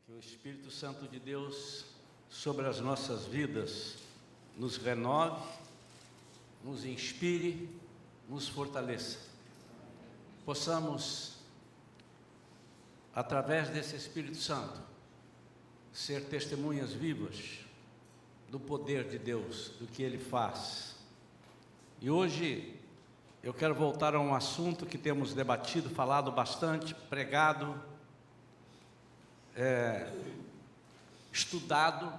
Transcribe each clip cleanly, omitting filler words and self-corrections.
Que o Espírito Santo de Deus sobre as nossas vidas nos renove, nos inspire, nos fortaleça. Possamos, através desse Espírito Santo, ser testemunhas vivas do poder de Deus, do que Ele faz. E hoje eu quero voltar a um assunto que temos debatido, falado bastante, pregado, estudado,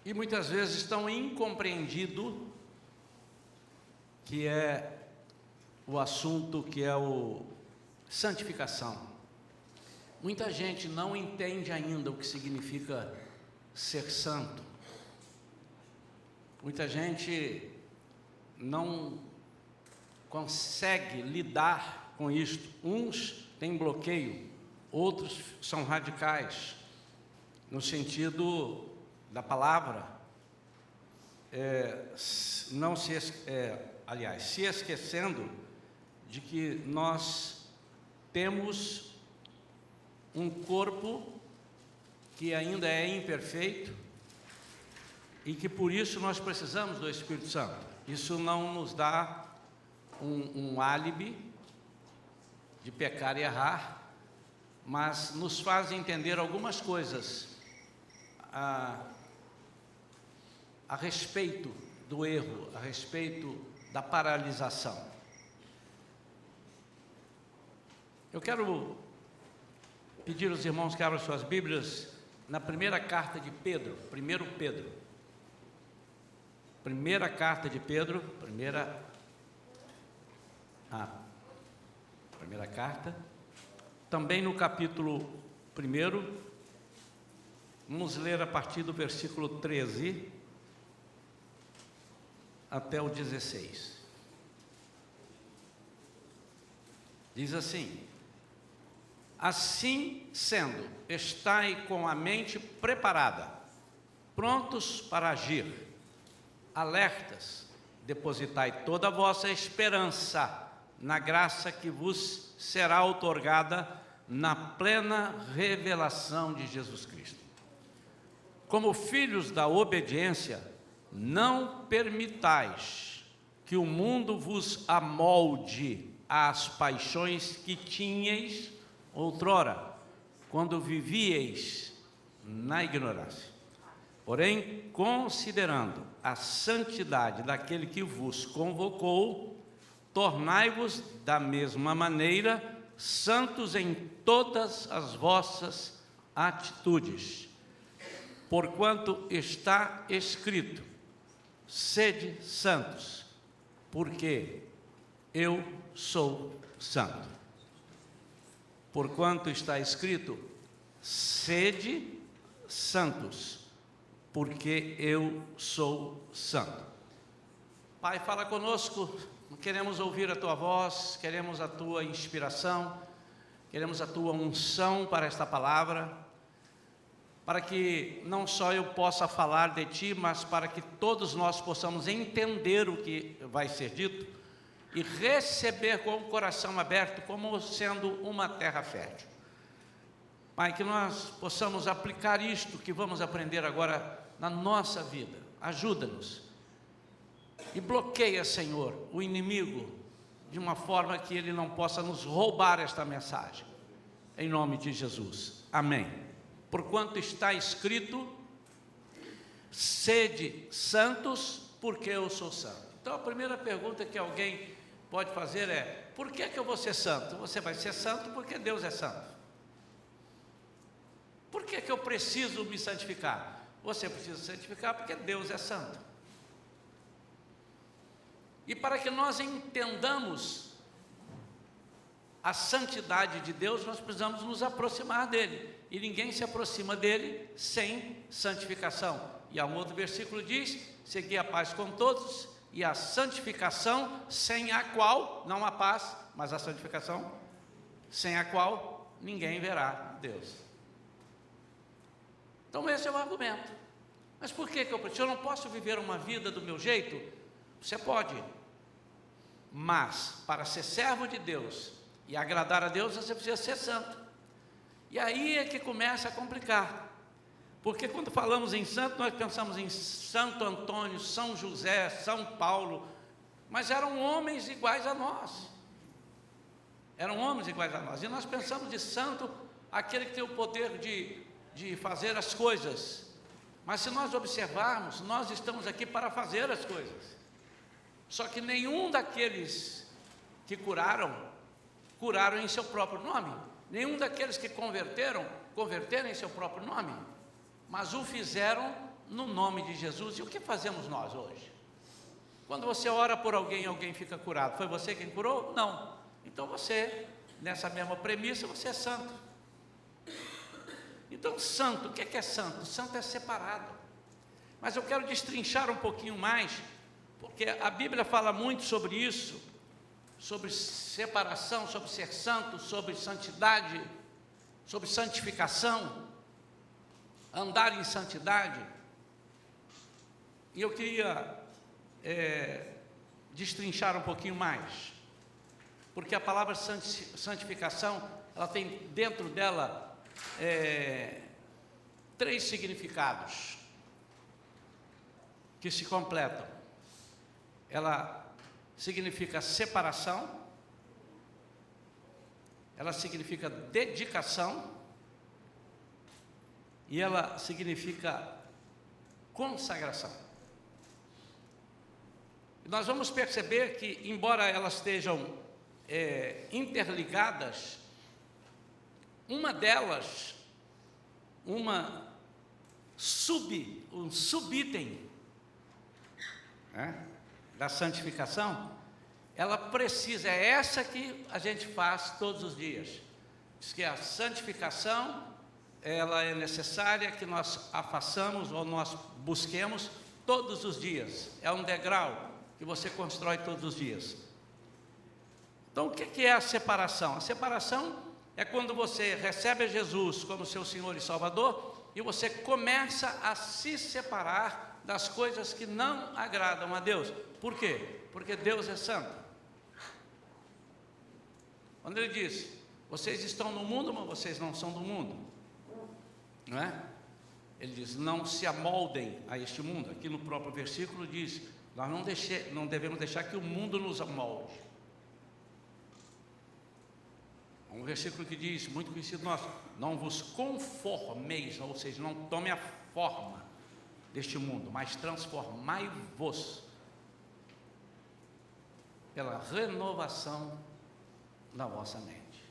e muitas vezes tão incompreendido, que é o assunto que é o santificação. Muita gente não entende ainda o que significa ser santo. Muita gente não consegue lidar com isto. Uns têm bloqueio, outros são radicais, no sentido da palavra, se esquecendo de que nós temos um corpo que ainda é imperfeito e que por isso nós precisamos do Espírito Santo. Isso não nos dá um álibi de pecar e errar, mas nos faz entender algumas coisas a respeito do erro, a respeito da paralisação. Eu quero pedir aos irmãos que abram suas Bíblias na primeira carta de Pedro, primeira carta de Pedro, primeira carta, também no capítulo 1, vamos ler a partir do versículo 13 até o 16. Diz assim: assim sendo, estai com a mente preparada, prontos para agir, alertas, depositai toda a vossa esperança na graça que vos será outorgada na plena revelação de Jesus Cristo. Como filhos da obediência, não permitais que o mundo vos amolde às paixões que tinhais outrora, quando vivieis na ignorância. Porém, considerando a santidade daquele que vos convocou, tornai-vos da mesma maneira santos em todas as vossas atitudes. Porquanto está escrito: sede santos, porque eu sou santo. Porquanto está escrito: sede santos, porque eu sou santo. Pai, fala conosco, queremos ouvir a Tua voz, queremos a Tua inspiração, queremos a Tua unção para esta palavra, para que não só eu possa falar de Ti, mas para que todos nós possamos entender o que vai ser dito e receber com o coração aberto, como sendo uma terra fértil. Pai, que nós possamos aplicar isto que vamos aprender agora na nossa vida. Ajuda-nos e bloqueia, Senhor, o inimigo de uma forma que ele não possa nos roubar esta mensagem, em nome de Jesus, amém. Porquanto está escrito: sede santos, porque eu sou santo. Então a primeira pergunta que alguém pode fazer é: por que eu vou ser santo? Você vai ser santo porque Deus é santo. Por que eu preciso me santificar? Você precisa se santificar porque Deus é santo. E para que nós entendamos a santidade de Deus, nós precisamos nos aproximar dele. E ninguém se aproxima dele sem santificação. E há um outro versículo que diz: segui a paz com todos e a santificação, sem a qual, não a paz, mas a santificação, sem a qual ninguém verá Deus. Então esse é o argumento. Mas por que eu não posso viver uma vida do meu jeito? Você pode, mas para ser servo de Deus e agradar a Deus, você precisa ser santo. E aí é que começa a complicar. Porque quando falamos em santo, nós pensamos em Santo Antônio, São José, São Paulo, mas eram homens iguais a nós. Eram homens iguais a nós. E nós pensamos de santo, aquele que tem o poder de fazer as coisas. Mas se nós observarmos, nós estamos aqui para fazer as coisas. Só que nenhum daqueles que curaram em seu próprio nome. Nenhum daqueles que converteram em seu próprio nome. Mas o fizeram no nome de Jesus. E o que fazemos nós hoje? Quando você ora por alguém e alguém fica curado, foi você quem curou? Não. Então você, nessa mesma premissa, você é santo. Então santo, o que é santo? Santo é separado. Mas eu quero destrinchar um pouquinho mais, porque a Bíblia fala muito sobre isso, sobre separação, sobre ser santo, sobre santidade, sobre santificação, andar em santidade. E eu queria destrinchar um pouquinho mais, porque a palavra santificação, ela tem dentro dela 3 significados que se completam. Ela significa separação, ela significa dedicação e ela significa consagração. E nós vamos perceber que, embora elas estejam interligadas, uma delas, um subitem da santificação, ela precisa, é essa que a gente faz todos os dias. Diz que a santificação, ela é necessária que nós a façamos ou nós busquemos todos os dias. É um degrau que você constrói todos os dias. Então, o que é a separação? A separação é quando você recebe Jesus como seu Senhor e Salvador e você começa a se separar das coisas que não agradam a Deus. Por quê? Porque Deus é santo. Quando ele diz, vocês estão no mundo, mas vocês não são do mundo, não é? Ele diz, não se amoldem a este mundo. Aqui no próprio versículo diz, nós não devemos deixar que o mundo nos amolde. Um versículo que diz, muito conhecido nosso, não vos conformeis, ou seja, não tome a forma deste mundo, mas transformai-vos pela renovação da vossa mente.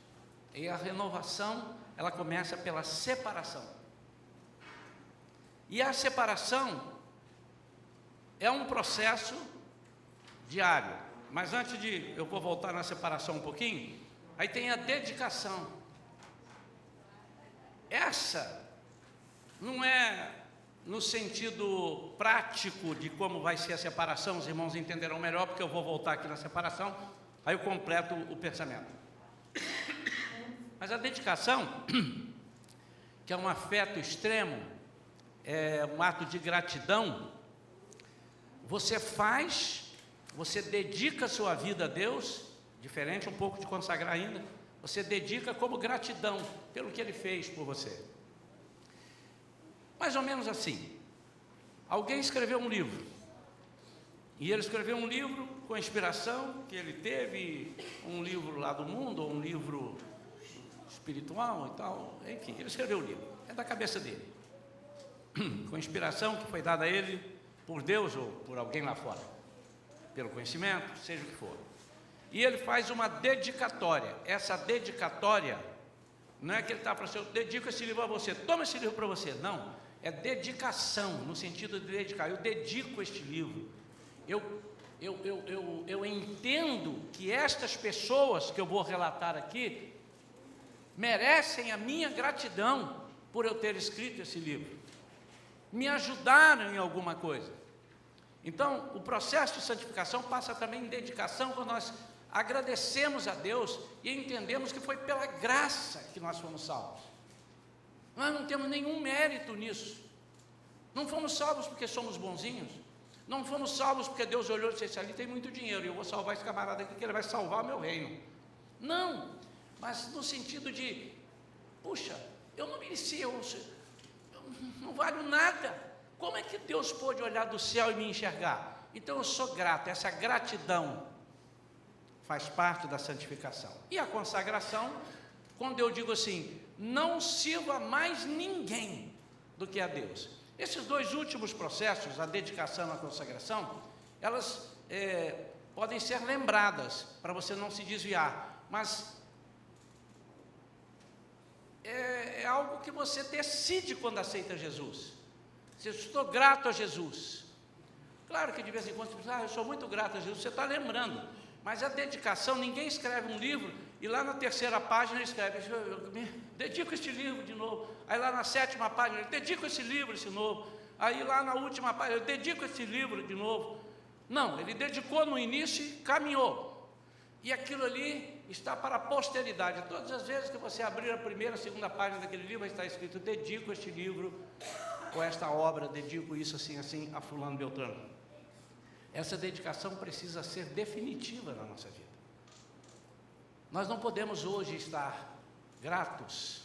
E a renovação, ela começa pela separação. E a separação é um processo diário. Mas antes eu vou voltar na separação um pouquinho, aí tem a dedicação. Essa não é no sentido prático de como vai ser a separação, os irmãos entenderão melhor, porque eu vou voltar aqui na separação, aí eu completo o pensamento. Mas a dedicação, que é um afeto extremo, é um ato de gratidão, você dedica a sua vida a Deus, diferente um pouco de consagrar ainda, você dedica como gratidão pelo que Ele fez por você. Mais ou menos assim, alguém escreveu um livro, e ele escreveu um livro com a inspiração que ele teve, um livro lá do mundo, ou um livro espiritual e tal, enfim, ele escreveu o livro, é da cabeça dele, com a inspiração que foi dada a ele por Deus ou por alguém lá fora, pelo conhecimento, seja o que for. E ele faz uma dedicatória. Essa dedicatória não é que ele está para você, eu dedico esse livro a você, toma esse livro para você. Não, é dedicação, no sentido de dedicar. Eu dedico este livro. Eu entendo que estas pessoas que eu vou relatar aqui merecem a minha gratidão por eu ter escrito esse livro. Me ajudaram em alguma coisa. Então, o processo de santificação passa também em dedicação, quando nós agradecemos a Deus e entendemos que foi pela graça que nós fomos salvos. Nós não temos nenhum mérito nisso. Não fomos salvos porque somos bonzinhos. Não fomos salvos porque Deus olhou e disse, ali tem muito dinheiro e eu vou salvar esse camarada aqui que ele vai salvar o meu reino. Não, mas no sentido de puxa, eu não mereci, eu não valho nada. Como é que Deus pôde olhar do céu e me enxergar? Então eu sou grato. Essa gratidão faz parte da santificação. E a consagração, quando eu digo assim, não sirva mais ninguém do que a Deus. Esses dois últimos processos, a dedicação e a consagração, elas podem ser lembradas para você não se desviar, mas é algo que você decide quando aceita Jesus. Se eu estou grato a Jesus, claro que de vez em quando você diz, eu sou muito grato a Jesus, você está lembrando, mas a dedicação, ninguém escreve um livro e lá na terceira página escreve, eu me dedico este livro de novo, aí lá na sétima página, eu dedico esse livro de novo, aí lá na última página, eu dedico esse livro de novo. Não, ele dedicou no início e caminhou, e aquilo ali está para a posteridade. Todas as vezes que você abrir a primeira, a segunda página daquele livro, está escrito, dedico este livro, ou esta obra, dedico isso assim, assim, a fulano Beltrano. Essa dedicação precisa ser definitiva na nossa vida. Nós não podemos hoje estar gratos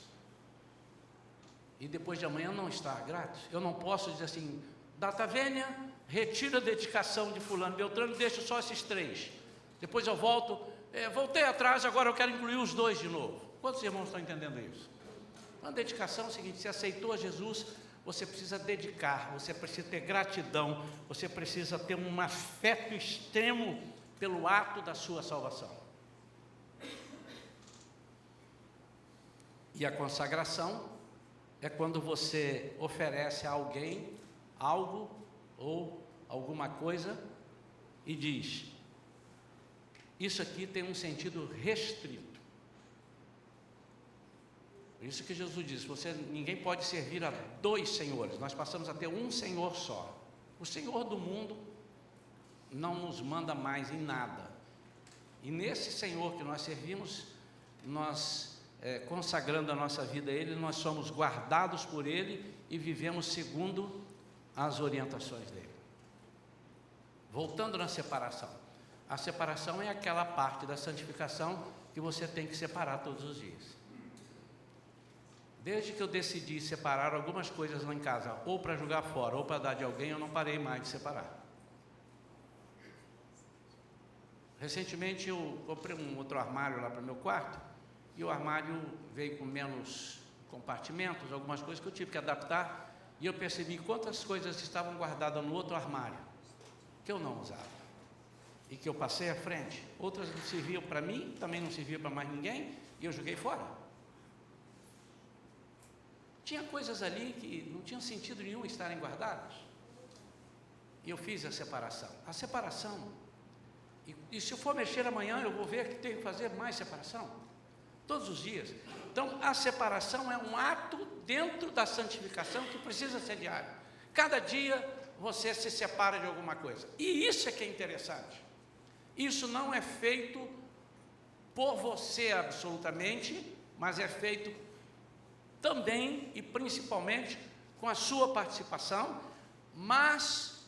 e depois de amanhã não estar gratos. Eu não posso dizer assim, data vênia, retira a dedicação de fulano Beltrano, deixo só esses 3. Depois eu volto, voltei atrás, agora eu quero incluir os 2 de novo. Quantos irmãos estão entendendo isso? A dedicação é o seguinte, você aceitou a Jesus, você precisa dedicar, você precisa ter gratidão, você precisa ter um afeto extremo pelo ato da sua salvação. E a consagração é quando você oferece a alguém algo ou alguma coisa e diz, isso aqui tem um sentido restrito. Por isso que Jesus disse, ninguém pode servir a 2 senhores, nós passamos a ter um Senhor só. O Senhor do mundo não nos manda mais em nada. E nesse Senhor que nós servimos, nós consagrando a nossa vida a Ele, nós somos guardados por Ele e vivemos segundo as orientações dEle. Voltando na separação. A separação é aquela parte da santificação que você tem que separar todos os dias. Desde que eu decidi separar algumas coisas lá em casa, ou para jogar fora, ou para dar de alguém, eu não parei mais de separar. Recentemente eu comprei um outro armário lá para o meu quarto, e o armário veio com menos compartimentos, algumas coisas que eu tive que adaptar, e eu percebi quantas coisas estavam guardadas no outro armário, que eu não usava, e que eu passei à frente. Outras não serviam para mim, também não serviam para mais ninguém, e eu joguei fora. Tinha coisas ali que não tinham sentido nenhum estarem guardadas. E eu fiz a separação. A separação, e se eu for mexer amanhã, eu vou ver que tenho que fazer mais separação. Todos os dias. Então, a separação é um ato dentro da santificação que precisa ser diário. Cada dia você se separa de alguma coisa. E isso é que é interessante. Isso não é feito por você absolutamente, mas é feito também e principalmente com a sua participação, mas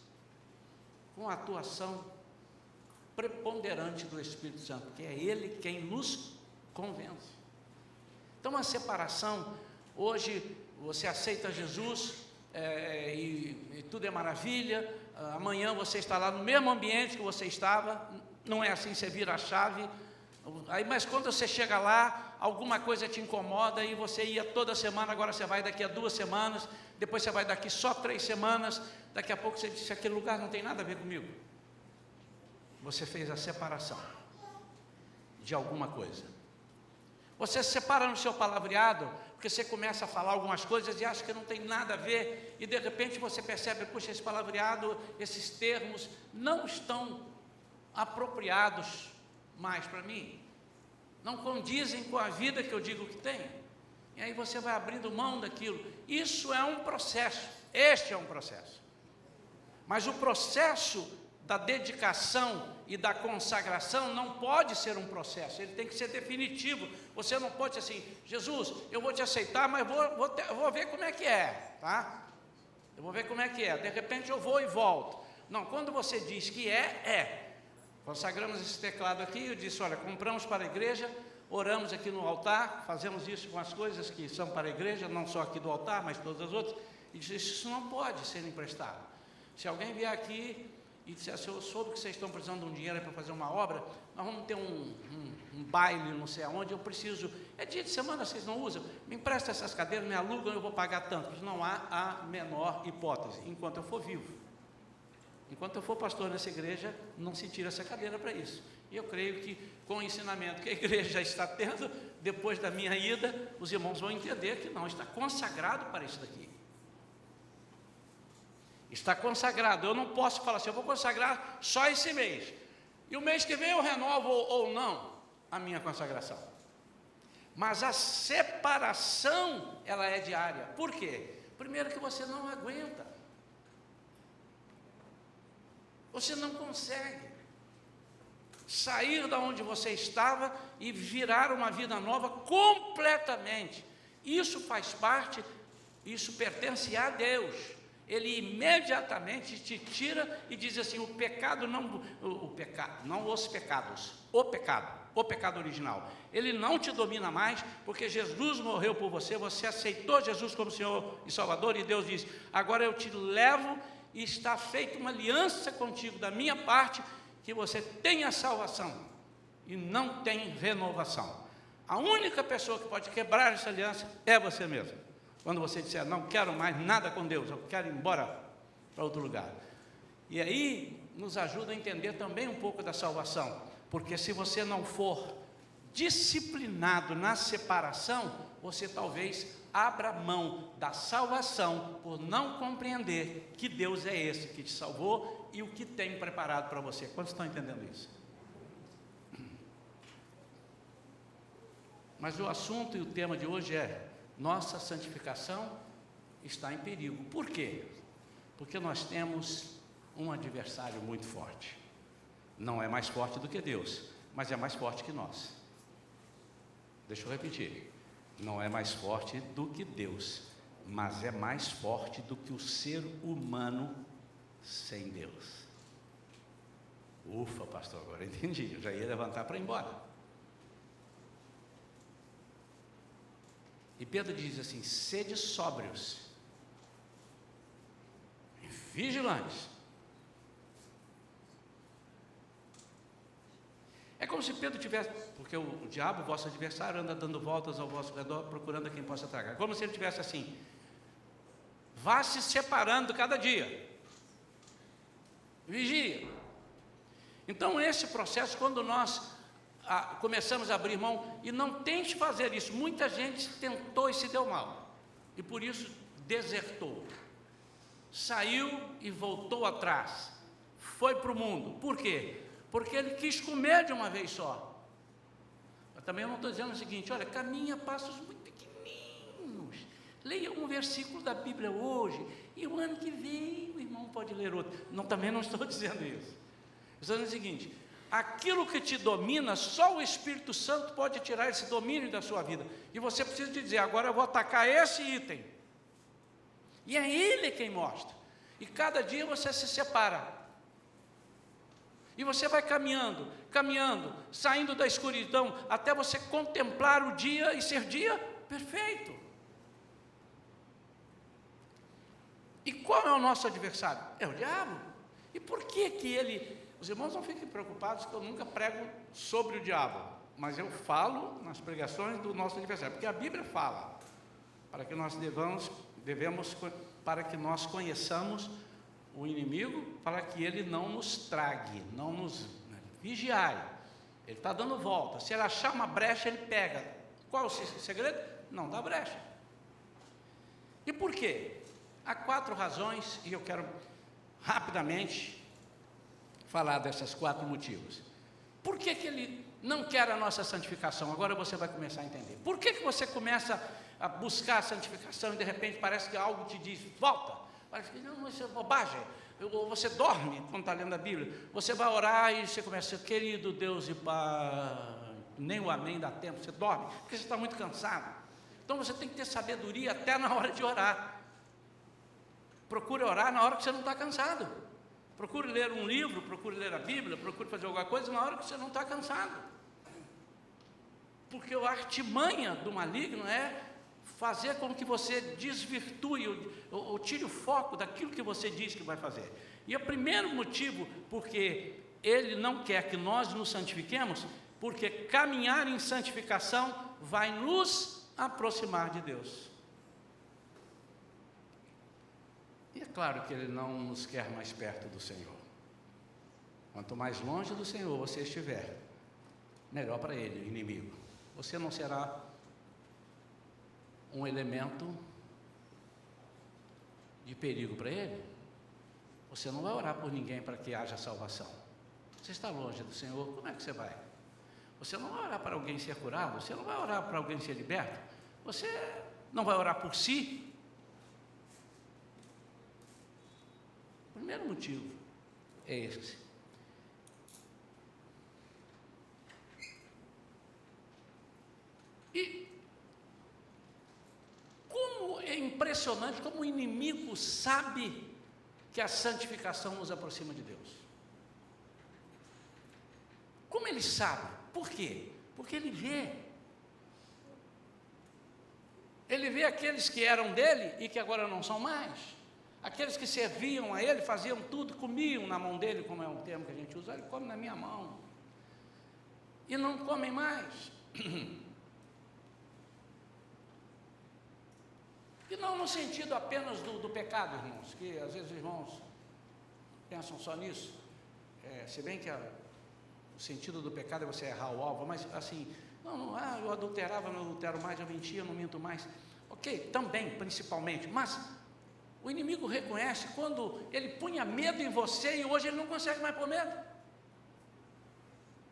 com a atuação preponderante do Espírito Santo, que é Ele quem nos convence. Então a separação, hoje você aceita Jesus e tudo é maravilha, amanhã você está lá no mesmo ambiente que você estava, não é assim, você vira a chave. Aí, mas quando você chega lá, alguma coisa te incomoda e você ia toda semana, agora você vai daqui a 2 semanas, depois você vai daqui só 3 semanas, daqui a pouco você diz, aquele lugar não tem nada a ver comigo. Você fez a separação de alguma coisa. Você se separa no seu palavreado, porque você começa a falar algumas coisas e acha que não tem nada a ver, e de repente você percebe, puxa, esse palavreado, esses termos não estão apropriados mais para mim, não condizem com a vida que eu digo que tem, e aí você vai abrindo mão daquilo. Isso é um processo, este é um processo, mas o processo da dedicação e da consagração não pode ser um processo, ele tem que ser definitivo. Você não pode dizer assim, Jesus, eu vou te aceitar, mas vou ver como é que é, tá? Eu vou ver como é que é, de repente eu vou e volto. Não, quando você diz que é. Consagramos esse teclado aqui, eu disse, olha, compramos para a igreja oramos aqui no altar, fazemos isso com as coisas que são para a igreja, não só aqui do altar, mas todas as outras, e diz, isso não pode ser emprestado. Se alguém vier aqui e disser, se eu soube que vocês estão precisando de um dinheiro para fazer uma obra, nós vamos ter um baile, não sei aonde, eu preciso, é dia de semana, vocês não usam, me empresta essas cadeiras, me alugam, eu vou pagar tanto. Não há a menor hipótese, enquanto eu for vivo. Enquanto eu for pastor nessa igreja, não se tira essa cadeira para isso. E eu creio que com o ensinamento que a igreja já está tendo, depois da minha ida, os irmãos vão entender que não, está consagrado para isso daqui. Está consagrado, eu não posso falar assim, eu vou consagrar só esse mês. E o mês que vem eu renovo ou não a minha consagração. Mas a separação, ela é diária. Por quê? Primeiro que você não aguenta. Você não consegue sair da onde você estava e virar uma vida nova completamente. Isso faz parte, isso pertence a Deus. Ele imediatamente te tira e diz assim, o pecado, não os pecados, o pecado original. Ele não te domina mais, porque Jesus morreu por você, você aceitou Jesus como Senhor e Salvador, e Deus diz, agora eu te levo e está feita uma aliança contigo da minha parte, que você tenha salvação e não tem renovação. A única pessoa que pode quebrar essa aliança é você mesmo. Quando você disser, não quero mais nada com Deus, eu quero ir embora para outro lugar. E aí nos ajuda a entender também um pouco da salvação, porque se você não for disciplinado na separação, você talvez abra mão da salvação por não compreender que Deus é esse que te salvou e o que tem preparado para você. Quantos estão entendendo isso? Mas o assunto e o tema de hoje é: nossa santificação está em perigo. Por quê? Porque nós temos um adversário muito forte. Não é mais forte do que Deus, mas é mais forte que nós. Deixa eu repetir. Não é mais forte do que Deus, mas é mais forte do que o ser humano sem Deus. Ufa, pastor, agora entendi. Eu já ia levantar para ir embora. E Pedro diz assim: sede sóbrios, vigilantes. É como se Pedro tivesse, porque o diabo, vosso adversário, anda dando voltas ao vosso redor, procurando a quem possa tragar. Como se ele tivesse assim: vá se separando cada dia, vigia. Então esse processo, quando nós começamos a abrir mão, e não tente fazer isso, muita gente tentou e se deu mal, e por isso desertou, saiu e voltou atrás, foi para o mundo. Por quê? Porque ele quis comer de uma vez só. Mas também eu não estou dizendo o seguinte: olha, caminha passos muito pequenininhos, leia um versículo da Bíblia hoje, e o ano que vem o irmão pode ler outro. Não, também não estou dizendo isso. Estou dizendo o seguinte: aquilo que te domina, só o Espírito Santo pode tirar esse domínio da sua vida, e você precisa dizer: agora eu vou atacar esse item, e é Ele quem mostra, e cada dia você se separa, e você vai caminhando, caminhando, saindo da escuridão, até você contemplar o dia e ser dia perfeito. E qual é o nosso adversário? É o diabo. E por que ele... Os irmãos não fiquem preocupados que eu nunca prego sobre o diabo, mas eu falo nas pregações do nosso adversário, porque a Bíblia fala, para que nós para que nós conheçamos o inimigo, para que ele não nos trague, não nos vigiai. Ele está dando volta. Se ele achar uma brecha, ele pega. Qual é o segredo? Não dá brecha. E por quê? Há 4 razões, e eu quero rapidamente falar desses 4 motivos. Por que ele não quer a nossa santificação? Agora você vai começar a entender. Por que você começa a buscar a santificação e de repente parece que algo te diz: volta? Parece que não, isso é bobagem. Você dorme quando está lendo a Bíblia, você vai orar e você começa: querido Deus e Pai, nem o amém dá tempo, você dorme, porque você está muito cansado. Então você tem que ter sabedoria até na hora de orar. Procure orar na hora que você não está cansado. Procure ler um livro, procure ler a Bíblia, procure fazer alguma coisa na hora que você não está cansado. porque a artimanha do maligno é fazer com que você desvirtue ou tire o foco daquilo que você diz que vai fazer. E o primeiro motivo, porque ele não quer que nós nos santifiquemos, porque caminhar em santificação vai nos aproximar de Deus. E é claro que ele não nos quer mais perto do Senhor. Quanto mais longe do Senhor você estiver, melhor para ele, inimigo. Você não será um elemento de perigo para ele. Você não vai orar por ninguém para que haja salvação. Você está longe do Senhor, como é que você vai? Você não vai orar para alguém ser curado, você não vai orar para alguém ser liberto, você não vai orar por si. O primeiro motivo é esse. E como é impressionante como o inimigo sabe que a santificação nos aproxima de Deus. Como ele sabe? Por quê? Porque ele vê. Ele vê aqueles que eram dele e que agora não são mais. Aqueles que serviam a ele, faziam tudo, comiam na mão dele, como é um termo que a gente usa, ele come na minha mão. E não comem mais. E não no sentido apenas do pecado, irmãos, que às vezes os irmãos pensam só nisso. Se bem que o sentido do pecado é você errar o alvo, mas assim, eu adulterava, não adultero mais, eu mentia, não minto mais. Ok, também, principalmente, mas o inimigo reconhece quando ele punha medo em você e hoje ele não consegue mais pôr medo.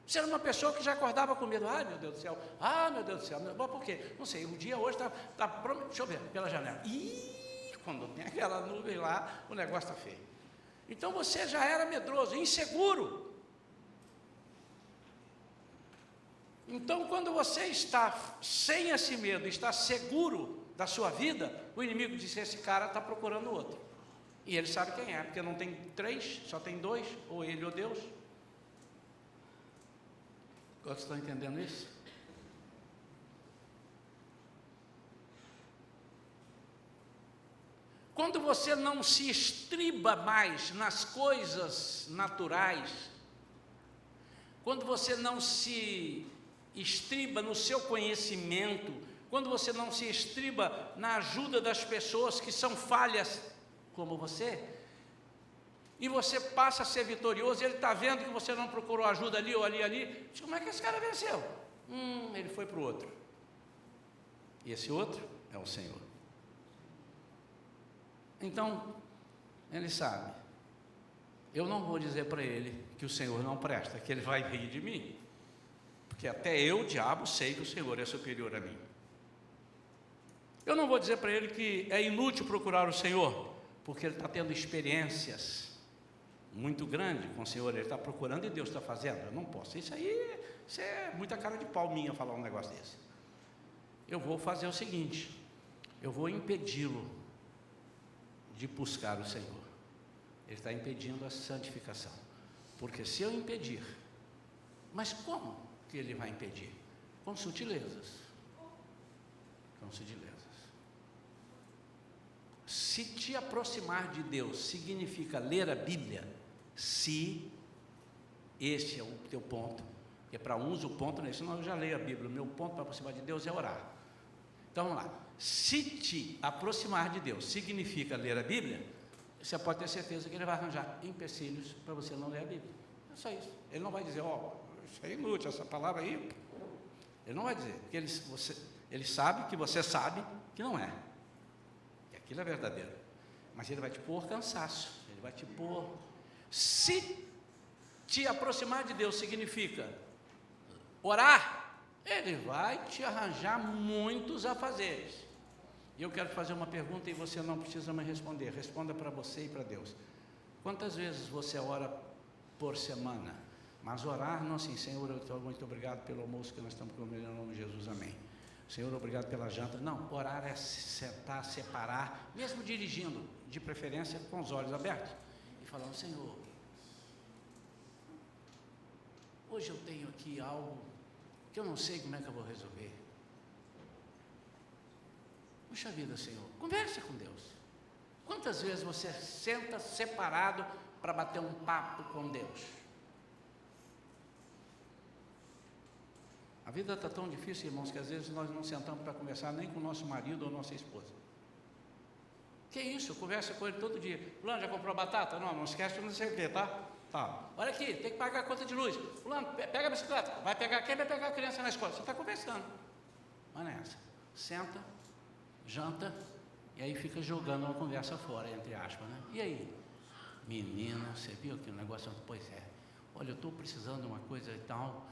Você era uma pessoa que já acordava com medo. Ai, meu Deus do céu. Ah, meu Deus do céu. Por quê? Não sei, um dia hoje está pronto. Deixa eu ver, pela janela. Ih, quando tem aquela nuvem lá, o negócio está feio. Então você já era medroso, inseguro. Então quando você está sem esse medo, está seguro da sua vida, o inimigo diz: esse cara está procurando outro. E ele sabe quem é, porque não tem 3, só tem 2, ou ele ou Deus. Vocês estão entendendo isso? Quando você não se estriba mais nas coisas naturais, quando você não se estriba no seu conhecimento, quando você não se estriba na ajuda das pessoas que são falhas como você, e você passa a ser vitorioso, e ele está vendo que você não procurou ajuda ali ou ali, diz: como é que esse cara venceu? Ele foi para o outro. E esse outro é o Senhor. Então, ele sabe. Eu não vou dizer para ele que o Senhor não presta, que ele vai rir de mim. Porque até eu, diabo, sei que o Senhor é superior a mim. Eu não vou dizer para ele que é inútil procurar o Senhor, porque ele está tendo experiências muito grande com o Senhor, ele está procurando e Deus está fazendo. Eu não posso, isso é muita cara de pau minha falar um negócio desse. Eu vou fazer o seguinte: eu vou impedi-lo de buscar o Senhor. Ele está impedindo a santificação, porque se eu impedir, mas como que ele vai impedir? Com sutilezas. Com sutilezas. Se te aproximar de Deus significa ler a Bíblia, se este é o teu ponto, que é para uns o ponto, né? Senão eu já leio a Bíblia, o meu ponto para aproximar de Deus é orar. Então vamos lá, se te aproximar de Deus significa ler a Bíblia, você pode ter certeza que ele vai arranjar empecilhos para você não ler a Bíblia. É só isso. Ele não vai dizer: isso é inútil, essa palavra aí. Ele não vai dizer, porque ele sabe que você sabe que não é. Que aquilo é verdadeiro. Mas ele vai te pôr cansaço, ele vai te pôr. Se te aproximar de Deus significa orar, ele vai te arranjar muitos afazeres. E eu quero fazer uma pergunta e você não precisa me responder. Responda para você e para Deus. Quantas vezes você ora por semana? Mas orar não assim: Senhor, eu estou muito obrigado pelo almoço que nós estamos comendo em nome de Jesus, amém. Senhor, obrigado pela janta. Não, orar é se sentar, separar, mesmo dirigindo, de preferência com os olhos abertos, e falar: Senhor, hoje eu tenho aqui algo que eu não sei como é que eu vou resolver. Puxa vida, Senhor, converse com Deus. Quantas vezes você senta separado para bater um papo com Deus? A vida está tão difícil, irmãos, que às vezes nós não sentamos para conversar nem com o nosso marido ou nossa esposa. Que isso? Conversa com ele todo dia. Fulano, já comprou batata? Não esquece de não sei o quê, tá? Tá. Olha aqui, tem que pagar a conta de luz. Fulano, pega a bicicleta. Vai pegar quem? Vai pegar a criança na escola. Você está conversando. Mas não é essa. Senta, janta, e aí fica jogando uma conversa fora, entre aspas, né? E aí? Menina, você viu que o negócio... Pois é. Olha, eu estou precisando de uma coisa e tal.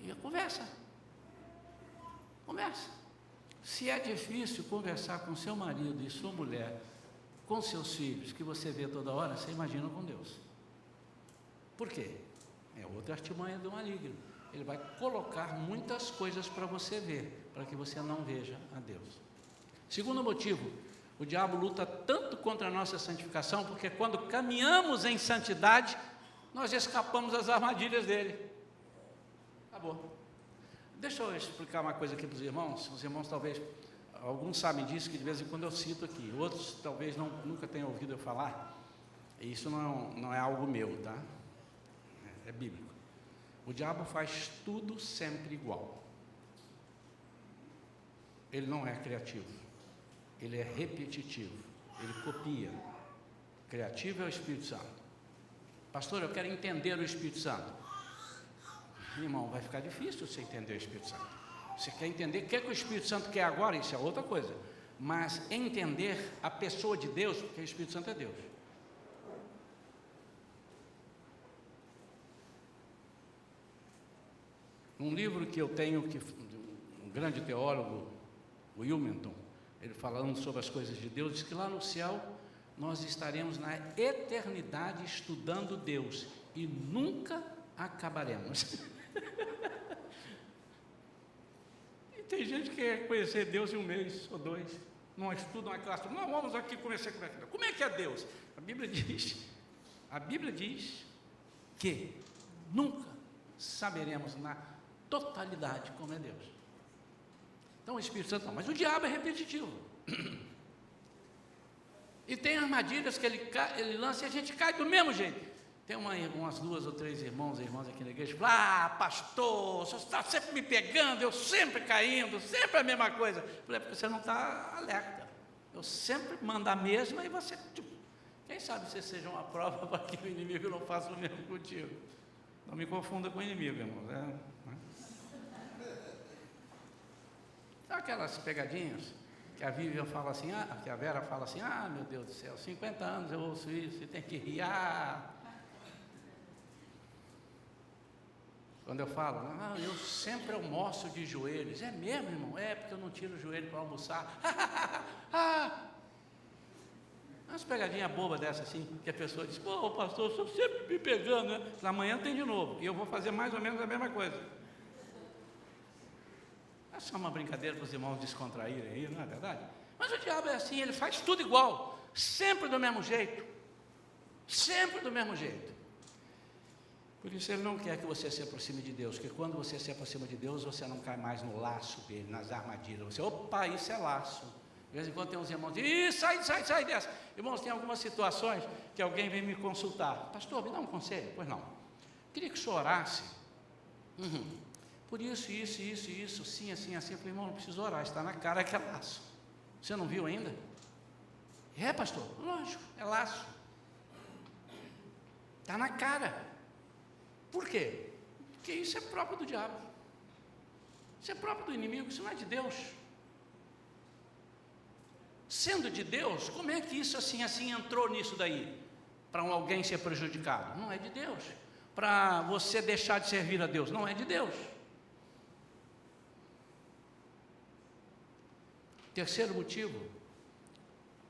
E conversa. Se é difícil conversar com seu marido e sua mulher, com seus filhos, que você vê toda hora, você imagina com Deus. Por quê? É outra artimanha do maligno. Ele vai colocar muitas coisas para você ver, para que você não veja a Deus. Segundo motivo, o diabo luta tanto contra a nossa santificação, porque quando caminhamos em santidade, nós escapamos das armadilhas dele. Acabou. Deixa eu explicar uma coisa aqui para os irmãos. Os irmãos talvez, alguns sabem disso, que de vez em quando eu cito aqui. Outros talvez nunca tenham ouvido eu falar. E isso não é algo meu, tá? É bíblico. O diabo faz tudo sempre igual. Ele não é criativo. Ele é repetitivo. Ele copia. Criativo é o Espírito Santo. Pastor, eu quero entender o Espírito Santo. Irmão, vai ficar difícil você entender o Espírito Santo. Você quer entender o que é que o Espírito Santo quer agora? Isso é outra coisa. Mas entender a pessoa de Deus, porque o Espírito Santo é Deus. Um livro que eu tenho, um grande teólogo, o Willmington, ele falando sobre as coisas de Deus, diz que lá no céu nós estaremos na eternidade estudando Deus e nunca acabaremos. E tem gente que quer conhecer Deus em um mês ou dois, não estuda uma classe, não, vamos aqui conhecer como é que é Deus. A Bíblia diz que nunca saberemos na totalidade como é Deus. Então o Espírito Santo não, mas o diabo é repetitivo. E tem armadilhas que ele lança e a gente cai do mesmo jeito. Tem umas 2 ou 3 irmãos e irmãs aqui na igreja que falam: pastor, o senhor está sempre me pegando, eu sempre caindo, sempre a mesma coisa. Eu falei: porque você não está alerta. Eu sempre mando a mesma e você... Quem sabe você seja uma prova para que o inimigo não faça o mesmo contigo. Não me confunda com o inimigo, irmãos. Sabe aquelas pegadinhas que a Vivian fala assim, que a Vera fala assim: meu Deus do céu, 50 anos eu ouço isso e tem que rir. Quando eu falo, eu sempre almoço de joelhos. É mesmo, irmão? É, porque eu não tiro o joelho para almoçar. Umas pegadinhas bobas dessas assim, que a pessoa diz: pô, pastor, o senhor sempre me pegando, né? Amanhã tem de novo, e eu vou fazer mais ou menos a mesma coisa. É só uma brincadeira para os irmãos descontraírem aí, não é verdade? Mas o diabo é assim, ele faz tudo igual, sempre do mesmo jeito. Sempre do mesmo jeito. Por isso ele não quer que você se aproxime de Deus, porque quando você se aproxima de Deus, você não cai mais no laço dele, nas armadilhas. Você, opa, isso é laço. De vez em quando tem uns irmãos que dizem: sai dessa. Irmãos, tem algumas situações que alguém vem me consultar: pastor, me dá um conselho? Pois não. Queria que o senhor orasse. Por isso, sim, assim. Eu falei: irmão, não precisa orar, está na cara que é laço. Você não viu ainda? É, pastor? Lógico, é laço. Está na cara. Por quê? Porque isso é próprio do diabo. Isso é próprio do inimigo, isso não é de Deus. Sendo de Deus, como é que isso assim entrou nisso daí? Para alguém ser prejudicado? Não é de Deus. Para você deixar de servir a Deus? Não é de Deus. Terceiro motivo,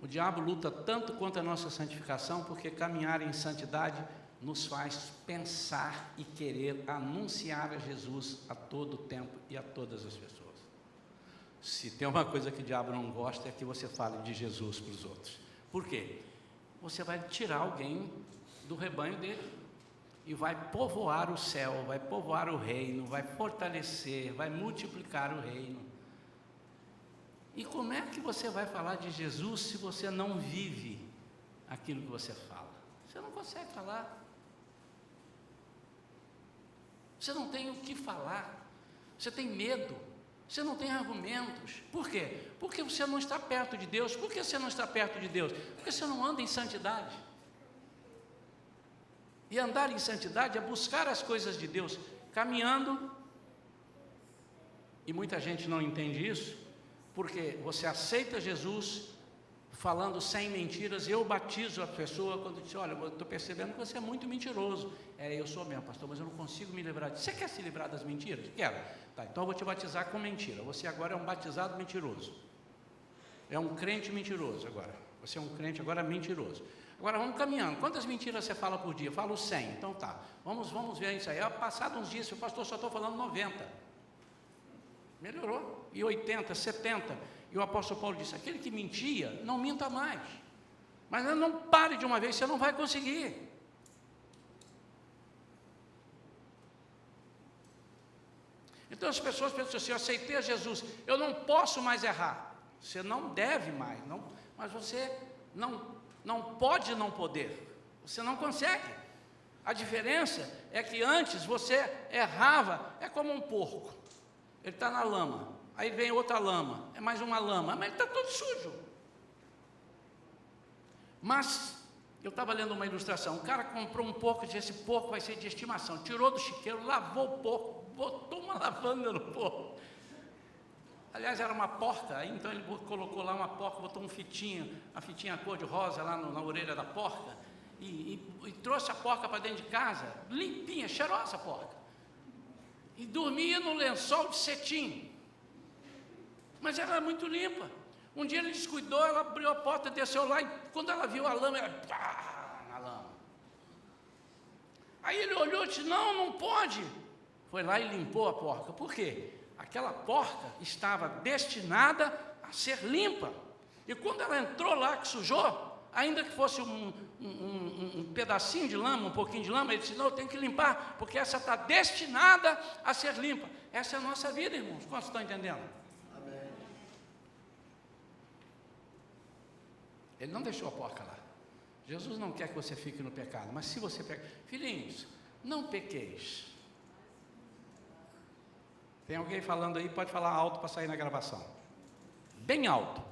o diabo luta tanto contra a nossa santificação, porque caminhar em santidade nos faz pensar e querer anunciar a Jesus a todo tempo e a todas as pessoas. Se tem uma coisa que o diabo não gosta, é que você fale de Jesus para os outros. Por quê? Você vai tirar alguém do rebanho dele. e vai povoar o céu, vai povoar o reino, vai fortalecer, vai multiplicar o reino. E como é que você vai falar de Jesus se você não vive aquilo que você fala? Você não consegue falar. Você não tem o que falar. Você tem medo. Você não tem argumentos. Por quê? Porque você não está perto de Deus. Por que você não está perto de Deus? Porque você não anda em santidade. E andar em santidade é buscar as coisas de Deus, caminhando. E muita gente não entende isso, porque você aceita Jesus falando sem mentiras. Eu batizo a pessoa quando diz: olha, eu estou percebendo que você é muito mentiroso. Eu sou mesmo, pastor, mas eu não consigo me livrar disso. Você quer se livrar das mentiras? Quero. Tá, então eu vou te batizar com mentira. Você agora é um batizado mentiroso. É um crente mentiroso agora. Você é um crente agora mentiroso. Agora vamos caminhando. Quantas mentiras você fala por dia? Eu falo 100. Então tá, vamos ver isso aí. Passado uns dias, o pastor, só estou falando 90. Melhorou. E 80, 70. E o apóstolo Paulo disse: aquele que mentia, não minta mais. Mas não pare de uma vez, você não vai conseguir. Então as pessoas pensam assim: eu aceitei a Jesus, eu não posso mais errar. Você não deve mais, não, mas você não pode não poder. Você não consegue. A diferença é que antes você errava, é como um porco. Ele está na lama, aí vem outra lama, é mais uma lama, mas ele está todo sujo. Mas eu estava lendo uma ilustração, o cara comprou um porco e disse: esse porco vai ser de estimação. Tirou do chiqueiro, lavou o porco, botou uma lavanda no porco. Aliás, era uma porca, aí então ele colocou lá uma porca, botou uma fitinha cor de rosa lá na orelha da porca, e trouxe a porca para dentro de casa, limpinha, cheirosa a porca, e dormia no lençol de cetim, mas ela era muito limpa. Um dia ele descuidou, ela abriu a porta, desceu lá, e quando ela viu a lama, ela pá, na lama. Aí ele olhou e disse: não pode. Foi lá e limpou a porca. Por quê? Aquela porca estava destinada a ser limpa. E quando ela entrou lá, que sujou, ainda que fosse um pedacinho de lama, um pouquinho de lama, ele disse: não, eu tenho que limpar, porque essa está destinada a ser limpa. Essa é a nossa vida, irmãos. Quantos estão entendendo? Amém. Ele não deixou a porca lá. Jesus não quer que você fique no pecado, mas se você pecar, filhinhos, não pequeis. Tem alguém falando aí? Pode falar alto para sair na gravação. Bem alto.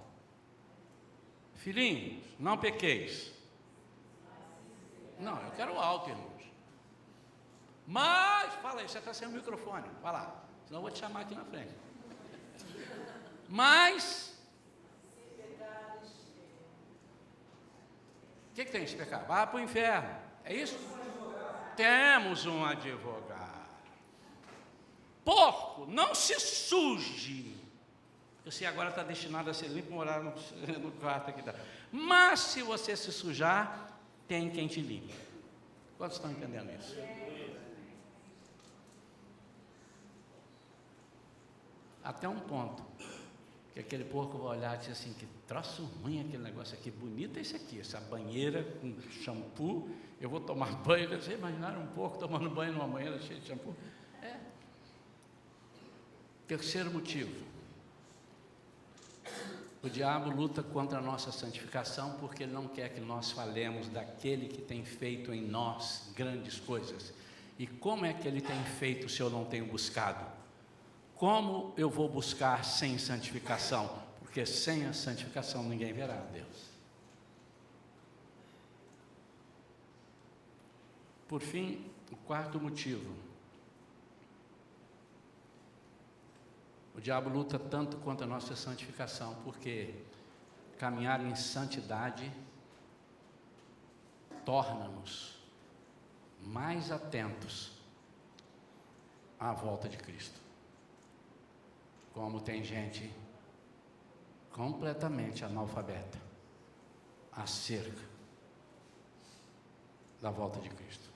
Filhinhos, não pequeis. Não, eu quero alto, irmãos. Mas, fala aí, você está sem o microfone. Vai lá, senão eu vou te chamar aqui na frente. Mas, o que tem esse pecado? Vá para o inferno. É isso? Temos um advogado. Porco, não se suje. Você agora está destinado a ser limpo, morar no quarto aqui. Mas se você se sujar, tem quem te limpe. Quantos estão entendendo isso? Até um ponto que aquele porco vai olhar e dizer assim: que troço ruim aquele negócio aqui, bonito é esse aqui, essa banheira com shampoo, eu vou tomar banho. Vocês imaginaram um porco tomando banho numa banheira cheia de shampoo? Terceiro motivo: o diabo luta contra a nossa santificação porque ele não quer que nós falemos daquele que tem feito em nós grandes coisas. E como é que ele tem feito se eu não tenho buscado? Como eu vou buscar sem santificação? Porque sem a santificação ninguém verá a Deus. Por fim, o quarto motivo: o diabo luta tanto contra a nossa santificação porque caminhar em santidade torna-nos mais atentos à volta de Cristo. Como tem gente completamente analfabeta acerca da volta de Cristo.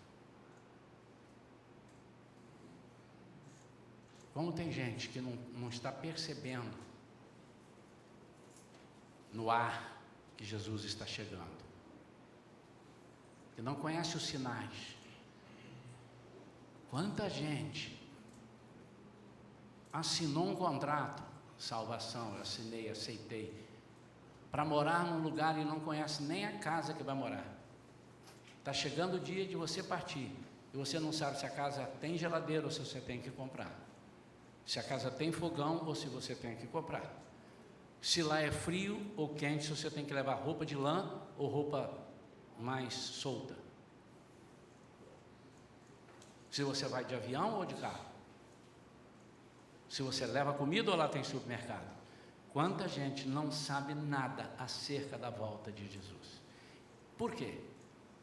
Como tem gente que não está percebendo no ar que Jesus está chegando, que não conhece os sinais, Quanta gente assinou um contrato, salvação, eu assinei, aceitei, para morar num lugar e não conhece nem a casa que vai morar. Está chegando o dia de você partir, e você não sabe se a casa tem geladeira ou se você tem que comprar, se a casa tem fogão ou se você tem que comprar, se lá é frio ou quente, se você tem que levar roupa de lã ou roupa mais solta, se você vai de avião ou de carro, se você leva comida ou lá tem supermercado. Quanta gente não sabe nada acerca da volta de Jesus. Por quê?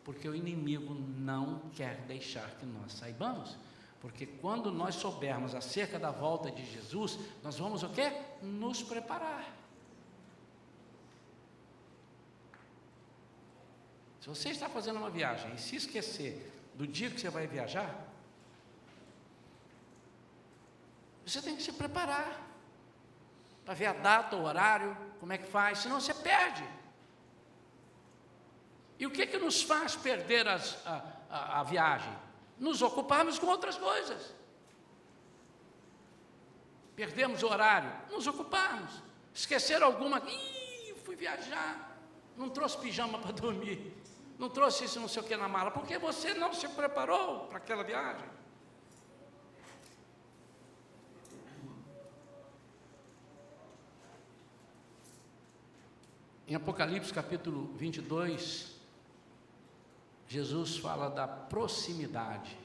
Porque o inimigo não quer deixar que nós saibamos. Porque quando nós soubermos acerca da volta de Jesus, nós vamos o quê? Nos preparar. Se você está fazendo uma viagem e se esquecer do dia que você vai viajar, você tem que se preparar para ver a data, o horário, como é que faz, senão você perde. E o que nos faz perder a viagem? Nos ocuparmos com outras coisas. Perdemos o horário, nos ocuparmos. Esquecer alguma, fui viajar, não trouxe pijama para dormir, não trouxe isso não sei o que na mala, porque você não se preparou para aquela viagem. Em Apocalipse capítulo 22, Jesus fala da proximidade.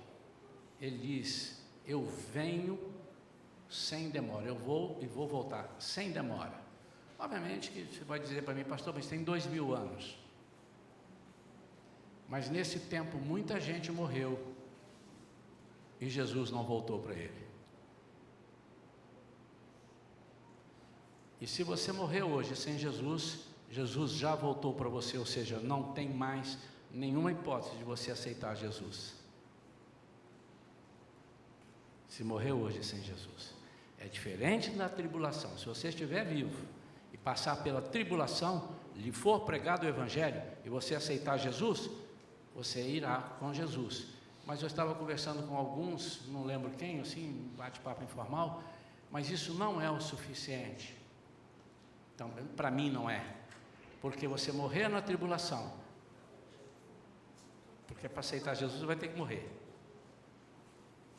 Ele diz: eu venho sem demora, eu vou e vou voltar sem demora. Obviamente que você vai dizer para mim, pastor, mas tem 2000 anos. Mas nesse tempo muita gente morreu e Jesus não voltou para ele. E se você morreu hoje sem Jesus, Jesus já voltou para você, ou seja, não tem mais nenhuma hipótese de você aceitar Jesus. Se morreu hoje sem Jesus. É diferente da tribulação. Se você estiver vivo e passar pela tribulação, lhe for pregado o Evangelho e você aceitar Jesus, você irá com Jesus. Mas eu estava conversando com alguns, não lembro quem, assim, bate-papo informal, mas isso não é o suficiente. Então, para mim não é. Porque você morrer na tribulação, porque para aceitar Jesus vai ter que morrer.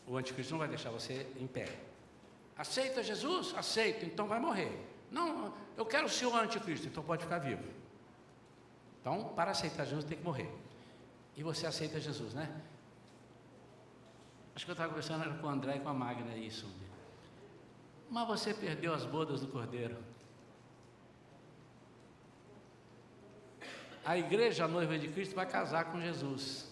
O anticristo não vai deixar você em pé. Aceita Jesus? Aceito, então vai morrer. Não, eu quero ser o anticristo, então pode ficar vivo. Então, para aceitar Jesus tem que morrer. E você aceita Jesus, né? Acho que eu estava conversando com o André e com a Magna isso. Mas você perdeu as bodas do Cordeiro. A igreja, a noiva de Cristo, vai casar com Jesus.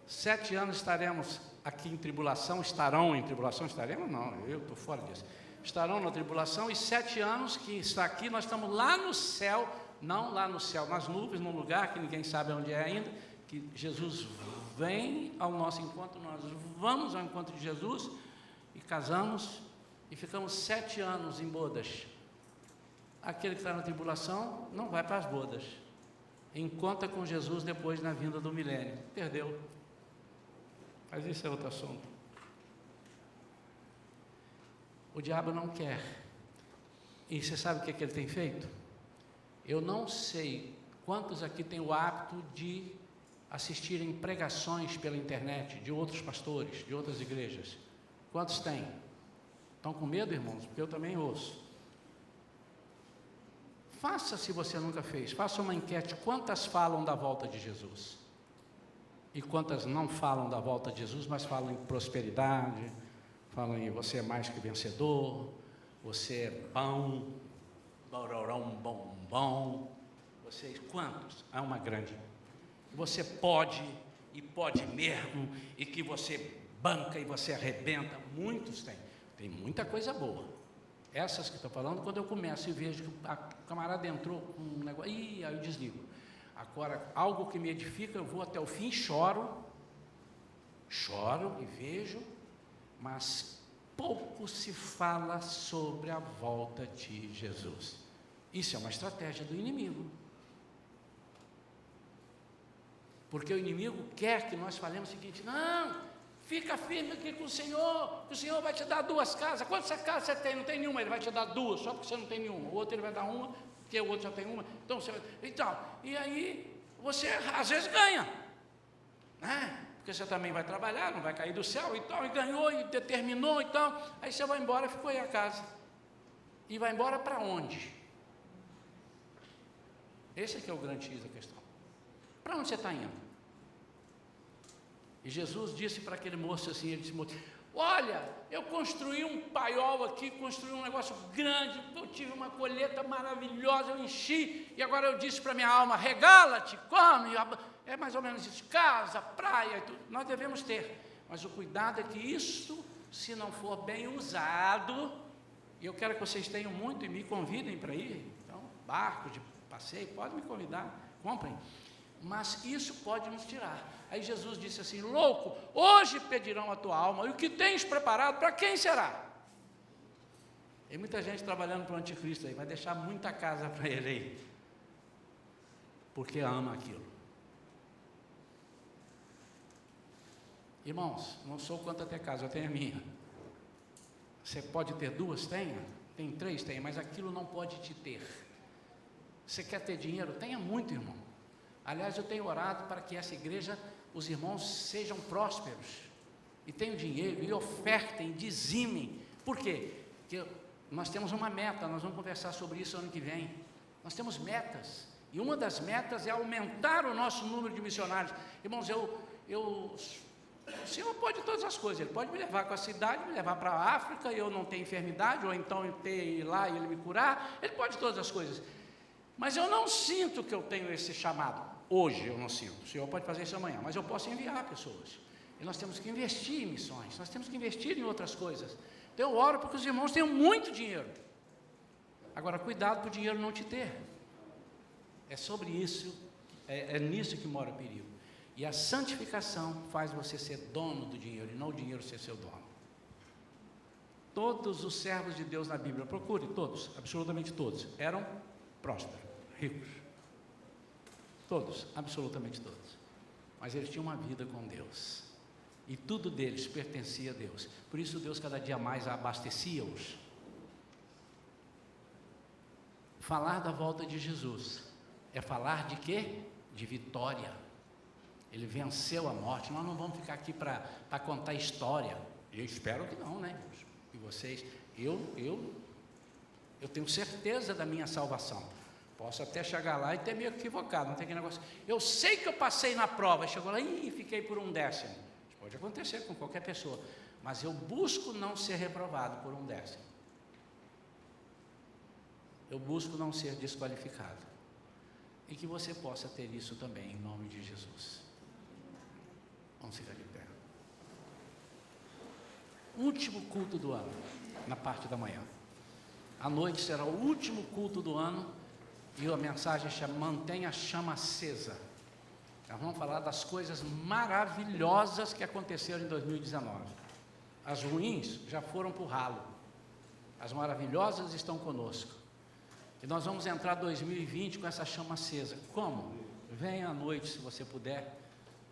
7 anos estaremos aqui em tribulação, estarão em tribulação, estaremos não, eu estou fora disso. Estarão na tribulação, e 7 anos que está aqui, nós estamos lá no céu, não lá no céu, nas nuvens, num lugar que ninguém sabe onde é ainda, que Jesus vem ao nosso encontro, nós vamos ao encontro de Jesus, e casamos, e ficamos 7 anos em bodas. Aquele que está na tribulação, não vai para as bodas. Encontra com Jesus depois na vinda do milênio. Perdeu. Mas isso é outro assunto. O diabo não quer. E você sabe o que ele tem feito? Eu não sei quantos aqui têm o hábito de assistirem pregações pela internet de outros pastores, de outras igrejas. Quantos têm? Estão com medo, irmãos? Porque eu também ouço. Faça, se você nunca fez, faça uma enquete, quantas falam da volta de Jesus? E quantas não falam da volta de Jesus, mas falam em prosperidade, falam em você é mais que vencedor, você é bom, bororão, bom, vocês, quantos? É uma grande. Você pode, e pode mesmo, e que você banca e você arrebenta, muitos têm. Tem muita coisa boa. Essas que estou falando, quando eu começo e vejo que a camarada entrou com um negócio, aí eu desligo. Agora, algo que me edifica, eu vou até o fim, choro e vejo, mas pouco se fala sobre a volta de Jesus. Isso é uma estratégia do inimigo. Porque o inimigo quer que nós falemos o seguinte: não, Fica firme aqui com o Senhor, que o Senhor vai te dar 2 casas. Quantas casas você tem? Não tem nenhuma, Ele vai te dar 2, só porque você não tem nenhuma. O outro Ele vai dar uma, porque o outro já tem uma. Então, e aí você às vezes ganha, né? Porque você também vai trabalhar, não vai cair do céu e tal, e ganhou, e determinou e tal. Aí você vai embora, ficou aí a casa. E vai embora para onde? Esse aqui é o grande X da questão. Para onde você está indo? E Jesus disse para aquele moço assim, ele disse: olha, eu construí um paiol aqui, construí um negócio grande, eu tive uma colheita maravilhosa, eu enchi, e agora eu disse para minha alma: regala-te, come, é mais ou menos isso, casa, praia, tudo. Nós devemos ter, mas o cuidado é que isso, se não for bem usado, e eu quero que vocês tenham muito e me convidem para ir, então, barco de passeio, pode me convidar, comprem, mas isso pode nos tirar. Aí Jesus disse assim: louco, hoje pedirão a tua alma, e o que tens preparado, para quem será? Tem muita gente trabalhando para o anticristo aí, vai deixar muita casa para ele aí, porque ama aquilo. Irmãos, não sou contra ter casa, eu tenho a minha. Você pode ter 2? Tenha. Tem 3? Tenha, mas aquilo não pode te ter. Você quer ter dinheiro? Tenha muito, irmão. Aliás, eu tenho orado para que essa igreja, os irmãos sejam prósperos, e tenham dinheiro, e ofertem, dizimem. Por quê? Porque nós temos uma meta, nós vamos conversar sobre isso ano que vem. Nós temos metas, e uma das metas é aumentar o nosso número de missionários. Irmãos, o Senhor pode todas as coisas, Ele pode me levar com a cidade, me levar para a África, e eu não ter enfermidade, ou então ir lá e Ele me curar, Ele pode todas as coisas. Mas eu não sinto que eu tenho esse chamado. Hoje eu não sinto. O Senhor pode fazer isso amanhã, mas eu posso enviar pessoas. E nós temos que investir em missões, nós temos que investir em outras coisas. Então eu oro porque os irmãos tenham muito dinheiro. Agora, cuidado para o dinheiro não te ter. É sobre isso, é nisso que mora o perigo. E a santificação faz você ser dono do dinheiro, e não o dinheiro ser seu dono. Todos os servos de Deus na Bíblia, procure todos, absolutamente todos, eram prósperos, ricos. Todos, absolutamente todos. Mas eles tinham uma vida com Deus. E tudo deles pertencia a Deus. Por isso Deus cada dia mais abastecia-os. Falar da volta de Jesus é falar de quê? De vitória. Ele venceu a morte. Nós não vamos ficar aqui para contar história. Eu espero que não, né? E vocês, eu tenho certeza da minha salvação. Posso até chegar lá e ter me equivocado, não tem aquele negócio. Eu sei que eu passei na prova, chegou lá e fiquei por 1/10. Isso pode acontecer com qualquer pessoa, mas eu busco não ser reprovado por 1/10. Eu busco não ser desqualificado. E que você possa ter isso também, em nome de Jesus. Vamos ficar de pé. Último culto do ano, na parte da manhã. À noite será o último culto do ano. E a mensagem chama: mantenha a chama acesa. Nós vamos falar das coisas maravilhosas que aconteceram em 2019. As ruins já foram para o ralo. As maravilhosas estão conosco. E nós vamos entrar 2020 com essa chama acesa. Como? Venha à noite, se você puder.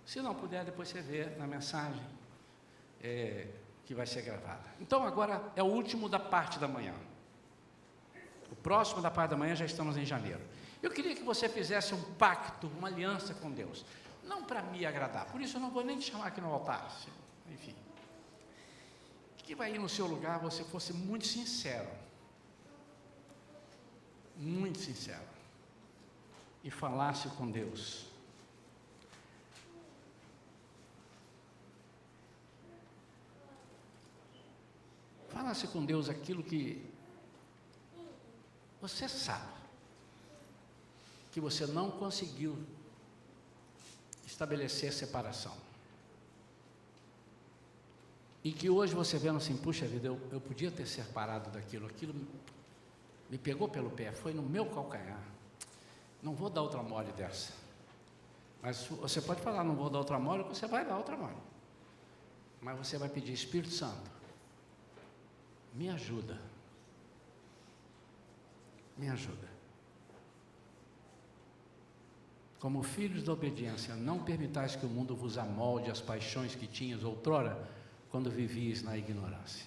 Se não puder, depois você vê na mensagem que vai ser gravada. Então agora é o último da parte da manhã. O próximo da parte da manhã já estamos em janeiro. Eu queria que você fizesse um pacto, uma aliança com Deus. Não para me agradar, por isso eu não vou nem te chamar aqui no altar. Enfim. Que vai ir no seu lugar, você fosse muito sincero. Muito sincero. E falasse com Deus. Falasse com Deus aquilo que você sabe que você não conseguiu estabelecer separação. E que hoje você vendo assim: puxa vida, eu podia ter separado daquilo, aquilo me pegou pelo pé, foi no meu calcanhar. Não vou dar outra mole dessa. Mas você pode falar: não vou dar outra mole, você vai dar outra mole. Mas você vai pedir: Espírito Santo, me ajuda. Me ajuda. Como filhos da obediência, não permitais que o mundo vos amolde as paixões que tinhas outrora, quando vivias na ignorância.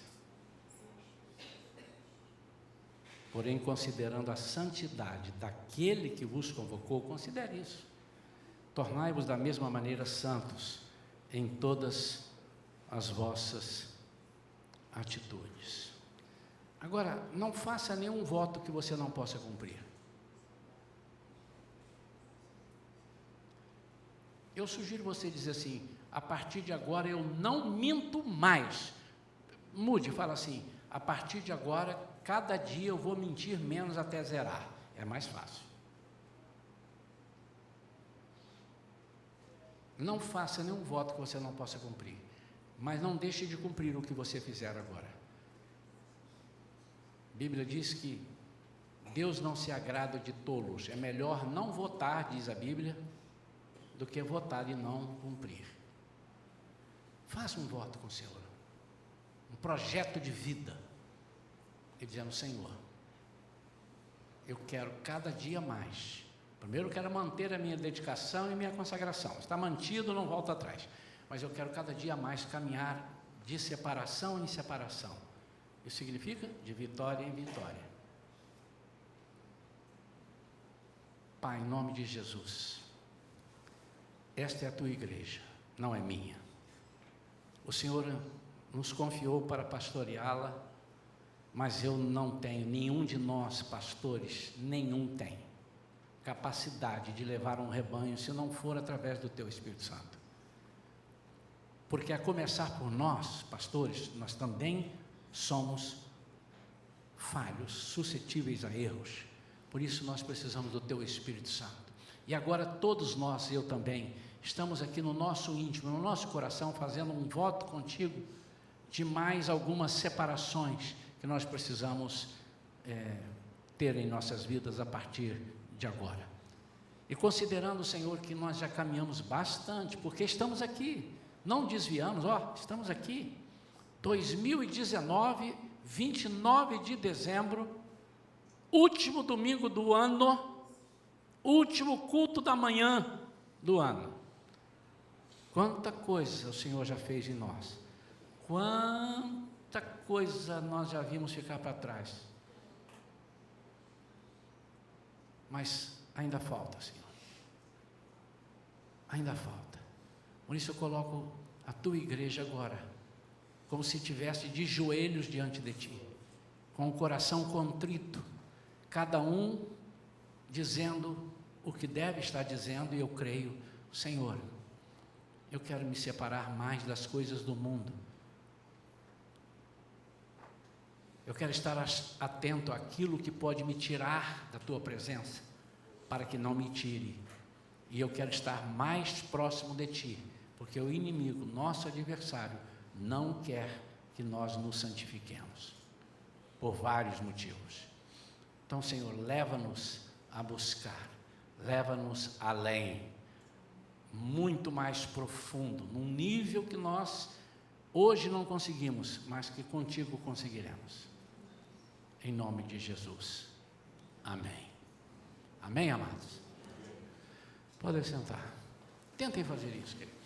Porém, considerando a santidade daquele que vos convocou, considere isso. Tornai-vos da mesma maneira santos em todas as vossas atitudes. Agora, não faça nenhum voto que você não possa cumprir. Eu sugiro você dizer assim: a partir de agora eu não minto mais. Mude, fala assim: a partir de agora, cada dia eu vou mentir menos até zerar. É mais fácil. Não faça nenhum voto que você não possa cumprir, mas não deixe de cumprir o que você fizer agora. A Bíblia diz que Deus não se agrada de tolos. É melhor não votar, diz a Bíblia, do que votar e não cumprir. Faça um voto com o Senhor, um projeto de vida, e dizendo: Senhor, eu quero cada dia mais. Primeiro eu quero manter a minha dedicação e minha consagração. Está mantido, não volto atrás. Mas eu quero cada dia mais caminhar de separação em separação. Isso significa de vitória em vitória. Pai, em nome de Jesus, esta é a tua igreja, não é minha. O Senhor nos confiou para pastoreá-la, mas eu não tenho, nenhum de nós pastores, nenhum tem capacidade de levar um rebanho se não for através do teu Espírito Santo. Porque a começar por nós, pastores, nós também somos falhos, suscetíveis a erros. Por isso nós precisamos do teu Espírito Santo. E agora todos nós, eu também, estamos aqui no nosso íntimo, no nosso coração, fazendo um voto contigo de mais algumas separações que nós precisamos ter em nossas vidas a partir de agora. E considerando, Senhor, que nós já caminhamos bastante, porque estamos aqui, não desviamos, estamos aqui, 2019, 29 de dezembro, último domingo do ano, último culto da manhã do ano. Quanta coisa o Senhor já fez em nós, quanta coisa nós já vimos ficar para trás. Mas ainda falta, Senhor. Ainda falta. Por isso eu coloco a tua igreja agora, como se estivesse de joelhos diante de ti, com o coração contrito, cada um dizendo o que deve estar dizendo, e eu creio: Senhor, eu quero me separar mais das coisas do mundo. Eu quero estar atento àquilo que pode me tirar da tua presença, para que não me tire. E eu quero estar mais próximo de ti, porque o inimigo, nosso adversário, não quer que nós nos santifiquemos, por vários motivos. Então, Senhor, leva-nos a buscar, leva-nos além, muito mais profundo, num nível que nós hoje não conseguimos, mas que contigo conseguiremos. Em nome de Jesus. Amém. Amém, amados? Podem sentar. Tentem fazer isso, querido.